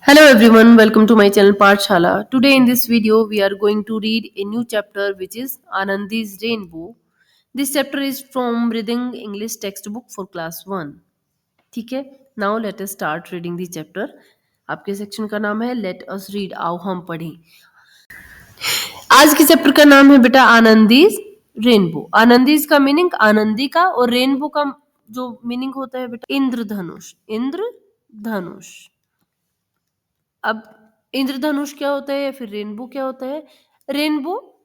Hello everyone, welcome to my channel Pathshala. Today in this video we are going to read a new chapter which is Anandi's Rainbow. This chapter is from Reading English textbook for class 1. ठीक है, now let us start reading the chapter. आपके section का नाम है Let us read. आओ हम पढ़ें. आज के चैप्टर का नाम है बेटा आनंदीज रेनबो. आनंदीज का मीनिंग आनंदी का और रेनबो का जो मीनिंग होता है बेटा इंद्रधनुष. इंद्रधनुष. अब इंद्रधनुष क्या होता है या फिर रेनबो क्या होता है? रेनबो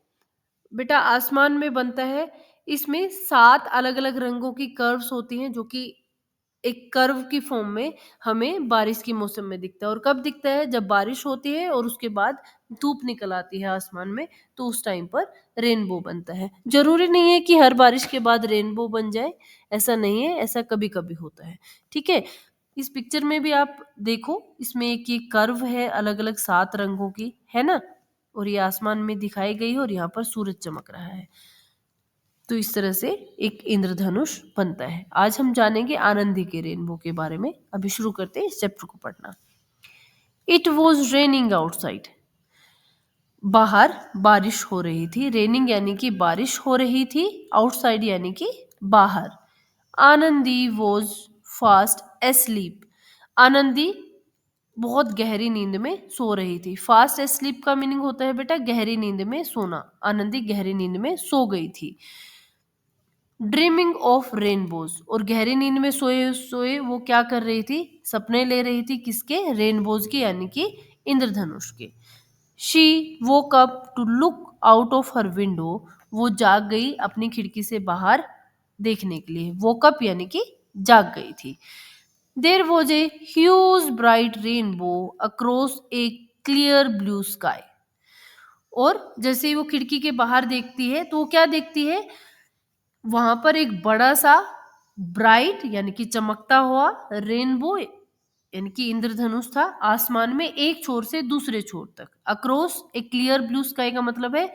बेटा आसमान में बनता है. इसमें 7 अलग-अलग रंगों की कर्व्स होती हैं जो कि एक कर्व की फॉर्म में हमें बारिश के मौसम में दिखता है. और कब दिखता है? जब बारिश होती है और उसके बाद धूप निकल आती है आसमान में, तो उस टाइम पर रेनबो बनता है. जरूरी नहीं है कि हर बारिश के बाद रेनबो बन जाए, ऐसा नहीं है, ऐसा कभी-कभी होता है. ठीक है, इस पिक्चर में भी आप देखो, इसमें एक ये कर्व है अलग-अलग 7 रंगों की, है ना? और ये आसमान में दिखाई गई है और यहाँ पर सूरज चमक रहा है. तो इस तरह से एक इंद्रधनुष बनता है. आज हम जानेंगे आनंदी के रेनबो के बारे में. अभी शुरू करते हैं इस चैप्टर को पढ़ना. It was raining outside. बाहर बारिश हो रही थी. रेनिंग यानी कि बारिश हो रही थी. आउटसाइड यानी कि बाहर. Anandi was fast asleep. Anandi बहुत गहरी नींद में सो रही थी. फास्ट एस्लीप का मीनिंग होता है बेटा गहरी नींद में सोना. आनंदी गहरी नींद में सो गई थी. Dreaming of rainbows. और गहरी नींद में सोए सोए वो क्या कर रही थी? सपने ले रही थी. किसके? रेनबोज के यानी कि इंद्रधनुष के. She woke up to look out of her window. वो जाग गई अपनी खिड़की से बाहर देखने के लिए. वोकअप यानी कि जाग गई थी. There was a huge bright rainbow across a clear blue sky. और जैसे ही वो खिड़की के बाहर देखती है तो वो क्या देखती है? वहां पर एक बड़ा सा ब्राइट यानी कि चमकता हुआ रेनबो यानी कि इंद्रधनुष था आसमान में एक छोर से दूसरे छोर तक. Across a clear blue sky का मतलब है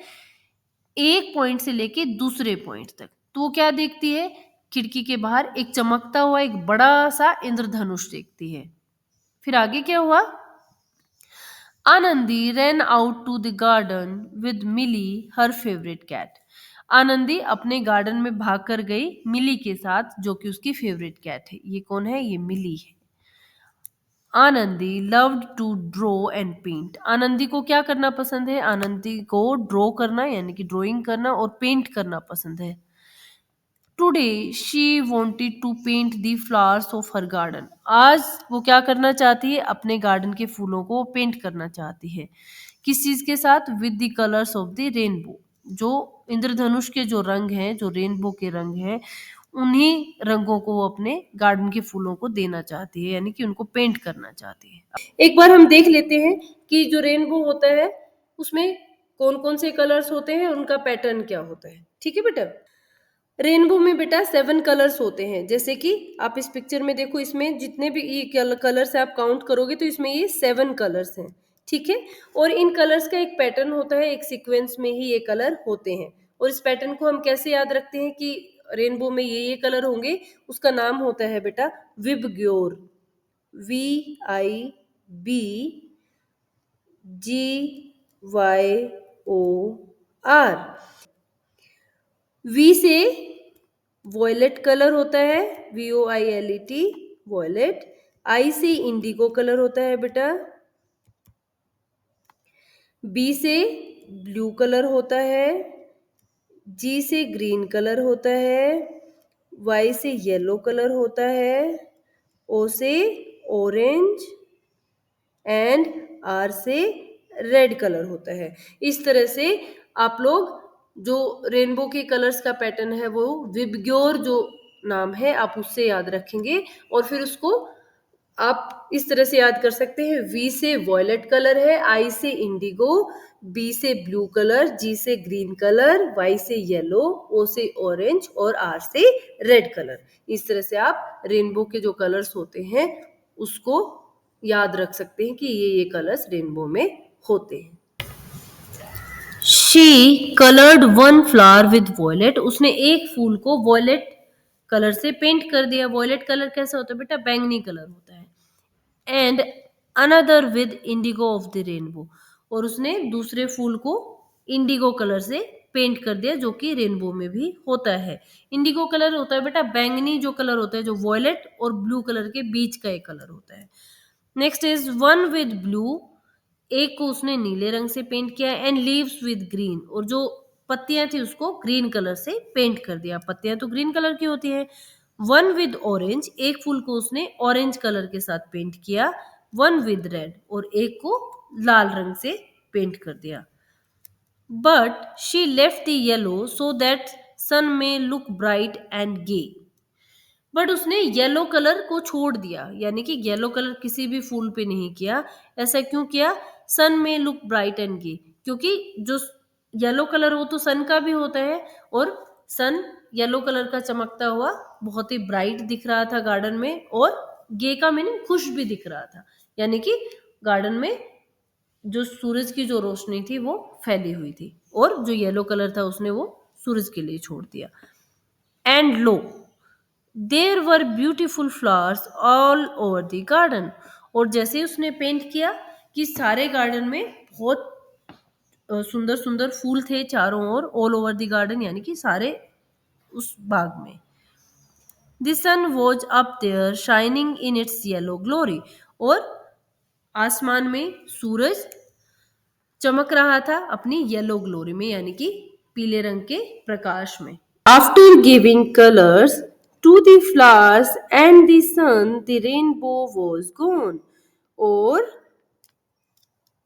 एक पॉइंट से लेके दूसरे पॉइंट तक. तो वो क्या देखती है? खिड़की के बाहर एक चमकता हुआ एक बड़ा सा इंद्रधनुष देखती है. फिर आगे क्या हुआ? Anandi ran out to the garden with Mili her favourite cat. Anandi अपने गार्डन में भाग कर गई मिली के साथ जो कि उसकी फेवरेट कैट है. ये कौन है? ये मिली है. Anandi loved to draw and paint. Anandi को क्या करना पसंद है? आनंदी को ड्रॉ करना यानी कि ड्राइंग करना और पेंट करना पसंद है. Today she wanted to paint the flowers of her garden. आज वो क्या करना चाहती है? अपने गार्डन के फूलों को पेंट करना चाहती है. किस चीज के साथ? With the colours of the rainbow. जो इंद्रधनुष के जो रंग हैं, जो रेनबो के रंग हैं, उन्हीं रंगों को वो अपने गार्डन के फूलों को देना चाहती है यानी कि उनको पेंट करना चाहती है. एक बार हम देख लेते हैं कि जो रेनबो होता है उसमें कौन कौन से कलर्स होते हैं और उनका पैटर्न क्या होता है. ठीक है बेटा. रेनबो में बेटा 7 कलर्स होते हैं. जैसे कि आप इस पिक्चर में देखो, इसमें जितने भी ये कलर्स आप काउंट करोगे तो इसमें ये 7 कलर्स हैं. ठीक है. और इन कलर्स का एक पैटर्न होता है, एक सीक्वेंस में ही ये कलर होते हैं. और इस पैटर्न को हम कैसे याद रखते हैं कि रेनबो में ये कलर होंगे? उसका नाम होता है बेटा विबग्योर. VIBGYOR. वी से वॉयलेट कलर होता है. VOILET violet. आई से इंडिगो कलर होता है बेटा. बी से ब्लू कलर होता है. जी से ग्रीन कलर होता है. वाई से येलो कलर होता है. ओ से ऑरेंज एंड आर से रेड कलर होता है. इस तरह से आप लोग जो रेनबो के कलर्स का पैटर्न है वो विबग्योर जो नाम है आप उससे याद रखेंगे. और फिर उसको आप इस तरह से याद कर सकते हैं. वी से वॉयलेट कलर है. आई से इंडिगो. बी से ब्लू कलर. जी से ग्रीन कलर. वाई से येलो. ओ से ऑरेंज और आर से रेड कलर. इस तरह से आप रेनबो के जो कलर्स होते हैं उसको याद रख सकते हैं कि ये कलर्स रेनबो में होते हैं. She coloured one flower with violet. उसने एक फूल को वॉयलेट कलर से पेंट कर दिया. वॉयलेट कलर कैसा होता है बेटा? बैंगनी कलर होता है. And another with Indigo of the rainbow, और उसने दूसरे फूल को इंडिगो कलर से पेंट कर दिया, जो कि रेनबो में भी होता है। इंडिगो कलर होता है बेटा बैंगनी जो कलर होता है, जो वॉयलेट और ब्लू कलर के बीच का एक कलर होता है। Next is one with blue, एक को उसने नीले रंग से पेंट किया, एंड लीव्स विद ग्रीन, और जो पत्तियां थी उसको ग्रीन कलर से पेंट कर दिया। पत्तियां तो ग्रीन कलर की होती है। वन विद ऑरेंज, एक फूल को उसने ऑरेंज कलर के साथ पेंट किया। वन विद रेड, और एक को लाल रंग से पेंट कर दिया। But she left the yellow so that sun may look bright and gay, but उसने येलो कलर को छोड़ दिया, यानी कि येलो कलर किसी भी फूल पे नहीं किया। ऐसा क्यों किया? सन में लुक ब्राइट एंड गे, क्योंकि जो येलो कलर वो तो सन का भी होता है, और सन येलो कलर का चमकता हुआ बहुत ही ब्राइट दिख रहा था गार्डन में, और गे का मीनिंग खुश भी दिख रहा था, यानी कि गार्डन में जो सूरज की जो रोशनी थी वो फैली हुई थी, और जो येलो कलर था उसने वो सूरज के लिए छोड़ दिया। And lo there were beautiful flowers all over the garden, और जैसे ही उसने पेंट किया कि सारे गार्डन में बहुत सुंदर सुंदर फूल थे चारों ओर, ऑल ओवर द गार्डन यानी कि सारे उस बाग में। The sun was up there shining in its yellow glory, और आसमान में सूरज चमक रहा था अपनी येलो ग्लोरी में, यानी कि पीले रंग के प्रकाश में। After giving colours to the flowers and the sun, the rainbow was gone, और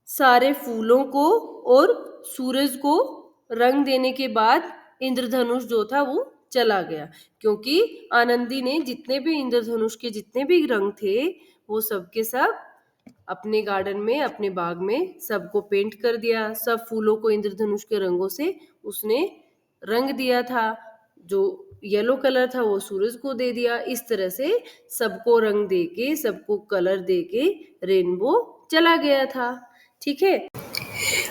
सारे फूलों को और सूरज को रंग देने के बाद इंद्रधनुष जो था वो चला गया, क्योंकि आनंदी ने जितने भी इंद्रधनुष के जितने भी रंग थे वो सब के सब अपने गार्डन में, अपने बाग में सबको पेंट कर दिया। सब फूलों को इंद्रधनुष के रंगों से उसने रंग दिया था। जो येलो कलर था वो सूरज को दे दिया। इस तरह से सबको रंग देके, सबको कलर देके रेनबो चला गया था। ठीक है,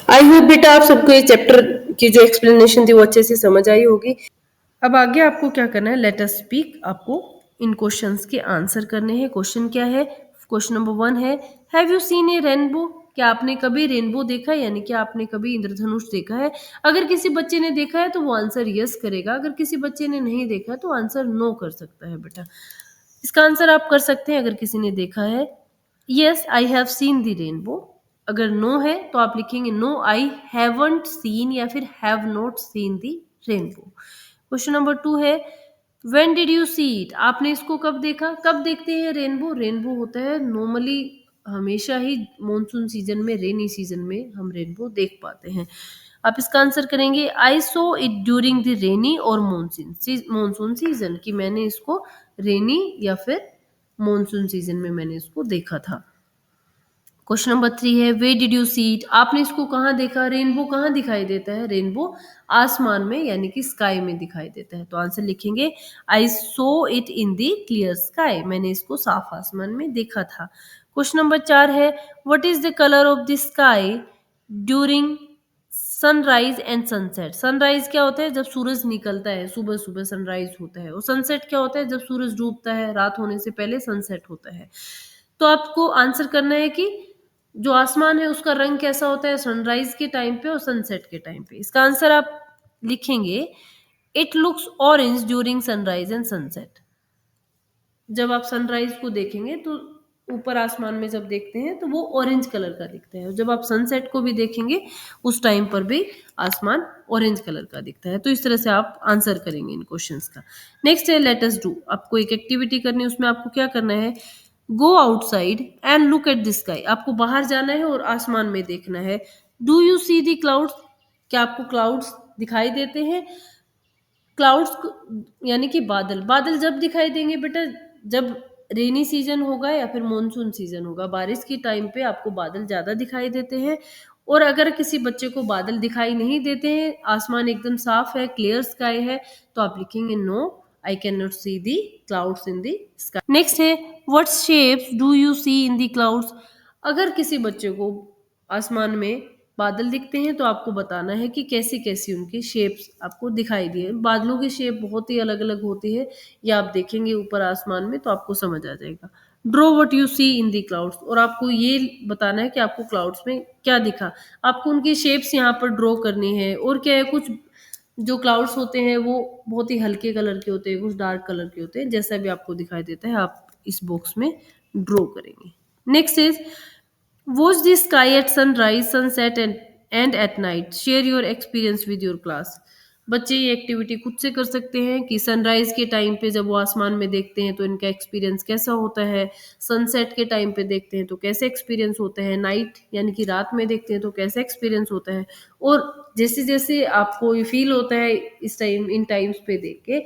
आई होप बेटा आप सबको ये चैप्टर की जो एक्सप्लेनेशन थी वो अच्छे से समझ आई होगी। अब आगे आपको क्या करना है, लेट अस स्पीक। आपको इन क्वेश्चंस के आंसर करने हैं। क्वेश्चन क्या है? क्वेश्चन नंबर 1 है, have you seen A rainbow? क्या आपने कभी रेनबो देखा है, यानी कि आपने कभी इंद्रधनुष देखा है? अगर किसी बच्चे ने देखा है तो वो आंसर यस करेगा, अगर किसी बच्चे ने नहीं देखा है तो आंसर नो कर सकता है बेटा। इसका आंसर आप कर सकते हैं अगर किसी ने देखा है, yes I have seen the rainbow. अगर नो है तो आप लिखेंगे नो आई हैवंट सीन, या फिर have not seen the rainbow. Question number 2 है, when did you see it? आपने इसको कब देखा? कब देखते हैं रेनबो? रेनबो होता है नॉर्मली हमेशा ही मॉनसून सीजन में, रेनी सीजन में हम रेनबो देख पाते हैं। आप इसका आंसर करेंगे I saw it during the rainy और मॉनसून सीजन, कि मैंने इसको रेनी या फिर मॉनसून सीजन में मैंने इसको देखा था। क्वेश्चन नंबर 3 है, वे डिड यू सी इट? आपने इसको कहाँ देखा? रेनबो कहाँ दिखाई देता है? रेनबो आसमान में, यानी कि स्काई में दिखाई देता है। तो आंसर लिखेंगे I saw it in the clear sky, मैंने इसको साफ आसमान में देखा था। क्वेश्चन नंबर 4 है, what is the colour of the sky during sunrise and sunset? Sunrise क्या होता है? जब सूरज निकलता है, सुबह सुबह सनराइज होता है। और सनसेट क्या होता है? जब सूरज डूबता है, रात होने से पहले सनसेट होता है। तो आपको आंसर करना है कि जो आसमान है उसका रंग कैसा होता है सनराइज के टाइम पे और सनसेट के टाइम पे। इसका आंसर आप लिखेंगे it looks orange during sunrise and sunset. जब आप सनराइज को देखेंगे तो ऊपर आसमान में जब देखते हैं तो वो ऑरेंज कलर का दिखता है, और जब आप सनसेट को भी देखेंगे उस टाइम पर भी आसमान ऑरेंज कलर का दिखता है। तो इस तरह से आप आंसर करेंगे इन क्वेश्चंस का। नेक्स्ट है लेट अस डू। आपको एक एक्टिविटी करनी है, उसमें आपको क्या करना है, go outside and look at the sky. आपको बाहर जाना है और आसमान में देखना है। Do you see the clouds? क्या आपको क्लाउड्स दिखाई देते हैं? क्लाउड्स यानी कि बादल। बादल जब दिखाई देंगे बेटा जब रेनी सीजन होगा या फिर मॉनसून सीजन होगा। बारिश की टाइम पे आपको बादल ज्यादा दिखाई देते हैं। और अगर किसी बच्चे को बादल दिखाई नहीं देते हैं, आसमान एकदम साफ है, क्लियर स्काई है, तो आप लिखेंगे no I can not see the clouds in the sky. Next है, what shapes do you see in the clouds? अगर किसी बच्चे को आसमान में बादल दिखते हैं तो आपको बताना है कि कैसी कैसी उनकी शेप्स आपको दिखाई दी है। बादलों की शेप बहुत ही अलग अलग होती है, ये आप देखेंगे ऊपर आसमान में तो आपको समझ आ जाएगा। Draw what you see in the clouds, और आपको ये बताना है कि आपको क्लाउड्स में क्या दिखा। आपको उनकी शेप्स यहाँ पर ड्रॉ करनी है। और क्या है, कुछ जो क्लाउड्स होते हैं वो बहुत ही हल्के कलर के होते हैं, कुछ डार्क कलर के होते हैं, जैसा भी आपको दिखाई देता है आप इस बॉक्स में ड्रॉ करेंगे। Next is watch the sky at sunrise, sunset and at night, share your experience with your class. बच्चे ये एक्टिविटी खुद से कर सकते हैं कि सनराइज के टाइम पे जब वो आसमान में देखते हैं तो इनका एक्सपीरियंस कैसा होता है, सनसेट के टाइम पे देखते हैं तो कैसे एक्सपीरियंस होता है, नाइट यानी कि रात में देखते हैं तो कैसे एक्सपीरियंस होता है। और जैसे जैसे आपको ये फील होता है इस टाइम इन टाइम्स पे देख के,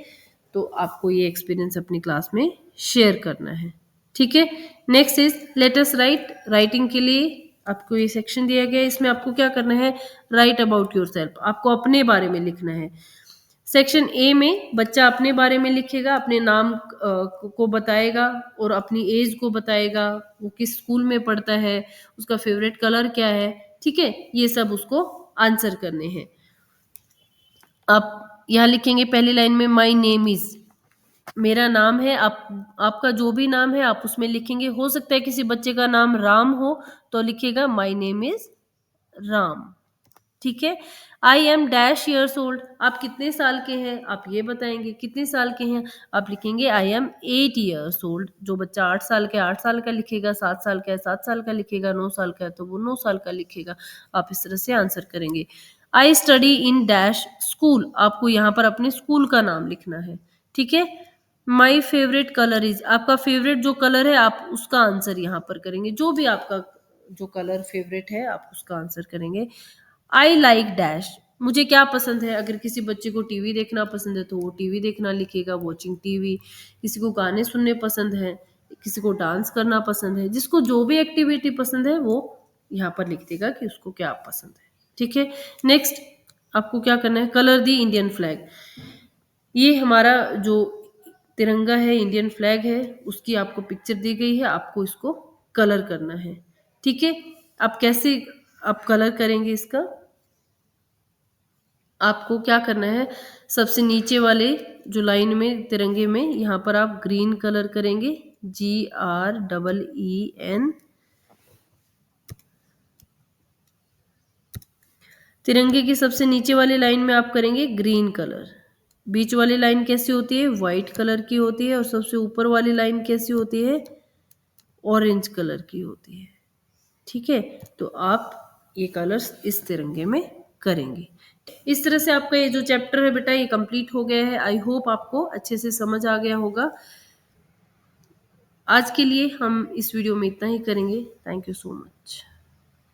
तो आपको ये एक्सपीरियंस अपनी क्लास में शेयर करना है। ठीक है। Next is let us right. Writing के लिए आपको ये सेक्शन दिया गया है, इसमें आपको क्या करना है, राइट अबाउट योरसेल्फ, आपको अपने बारे में लिखना है। सेक्शन ए में बच्चा अपने बारे में लिखेगा, अपने नाम को बताएगा और अपनी एज को बताएगा, वो किस स्कूल में पढ़ता है, उसका फेवरेट कलर क्या है। ठीक है, ये सब उसको आंसर करने हैं। आप यहाँ लिखेंगे पहली लाइन में माई नेम इज, मेरा नाम है। आपका जो भी नाम है आप उसमें लिखेंगे। हो सकता है किसी बच्चे का नाम राम हो तो लिखेगा माई नेम इज राम। ठीक है। I am dash years old, आप कितने साल के हैं आप ये बताएंगे, कितने साल के हैं आप लिखेंगे आई एम 8 ईयर्स ओल्ड। जो बच्चा 8 साल का 8 साल का लिखेगा, 7 साल का 7 साल का लिखेगा, 9 साल का है तो वो 9 साल का लिखेगा। आप इस तरह से आंसर करेंगे। I study in dash school, आपको यहाँ पर अपने स्कूल का नाम लिखना है। ठीक है। माई फेवरेट कलर इज, आपका फेवरेट जो कलर है आप उसका आंसर यहाँ पर करेंगे, जो भी आपका जो कलर फेवरेट है आप उसका आंसर करेंगे। आई लाइक डैश, मुझे क्या पसंद है। अगर किसी बच्चे को टीवी देखना पसंद है तो वो टीवी देखना लिखेगा, वॉचिंग टीवी। किसी को गाने सुनने पसंद है, किसी को डांस करना पसंद है, जिसको जो भी एक्टिविटी पसंद है वो यहाँ पर लिख देगा कि उसको क्या पसंद है। ठीक है। नेक्स्ट आपको क्या करना है, कलर दी इंडियन फ्लैग। ये हमारा जो तिरंगा है, इंडियन फ्लैग है, उसकी आपको पिक्चर दी गई है, आपको इसको कलर करना है। ठीक है। आप कैसे आप कलर करेंगे इसका, आपको क्या करना है, सबसे नीचे वाले जो लाइन में तिरंगे में यहाँ पर आप ग्रीन कलर करेंगे, GREEN। तिरंगे की सबसे नीचे वाली लाइन में आप करेंगे ग्रीन कलर। बीच वाली लाइन कैसी होती है, वाइट कलर की होती है, और सबसे ऊपर वाली लाइन कैसी होती है, ऑरेंज कलर की होती है। ठीक है। तो आप ये कलर्स इस तिरंगे में करेंगे। इस तरह से आपका ये जो चैप्टर है बेटा ये कंप्लीट हो गया है। आई होप आपको अच्छे से समझ आ गया होगा। आज के लिए हम इस वीडियो में इतना ही करेंगे। Thank you so much.